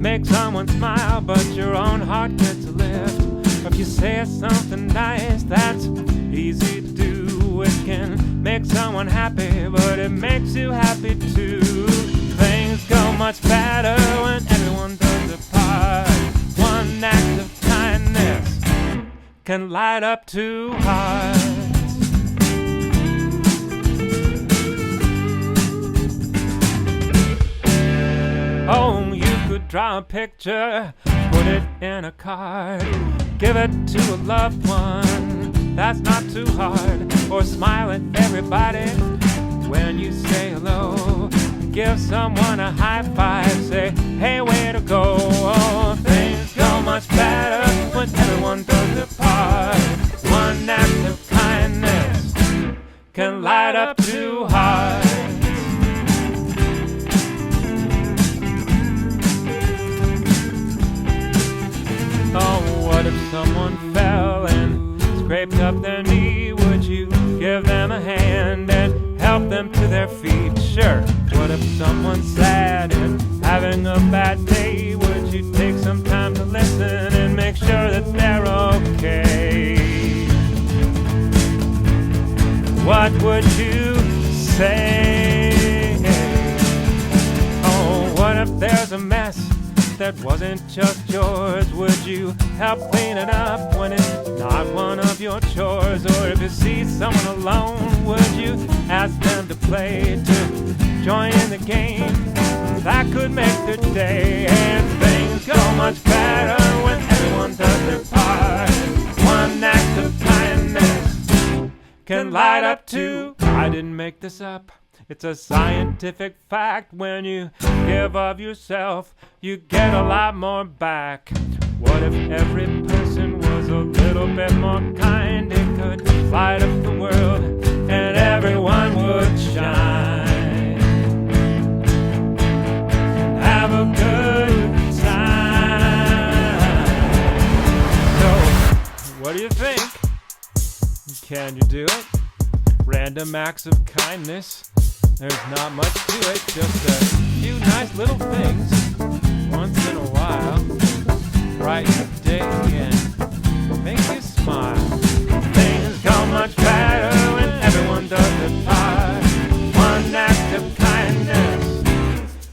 make someone smile, but your own heart gets a lift. Or if you say something nice, that's easy to do. It can make someone happy, but it makes you happy too. Things go much better when everyone does their part. One act of kindness can light up two hearts. Oh, you could draw a picture, put it in a card, give it to a loved one, that's not too hard. Or smile at everybody when you say hello. Give someone a high five, say, hey, way to go. Oh, things go much better when everyone does their part. One act of kindness can light up two hearts. Oh, what if someone fell and scraped up their knee? Would you give them a hand and help them to their feet? Sure. What if someone's sad and having a bad day? Would you take some time to listen and make sure that they're okay? What would you say? Oh, what if there's a mess that wasn't just yours? Would you help clean it up when it's not one of your chores? Or if you see someone alone, would you ask them to play, to join in the game? That could make their day. And things go much better when everyone does their part. One act of kindness can light up two. I didn't make this up. It's a scientific fact. When you give of yourself, you get a lot more back. What if every person was a little bit more kind? It could light up the world and everyone would shine. Have a good time. So, what do you think? Can you do it? Random acts of kindness. There's not much to it, just a few nice little things once in a while. Brighten the day and make you smile. Things go much better when everyone does their part. One act of kindness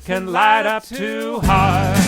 can light up two hearts.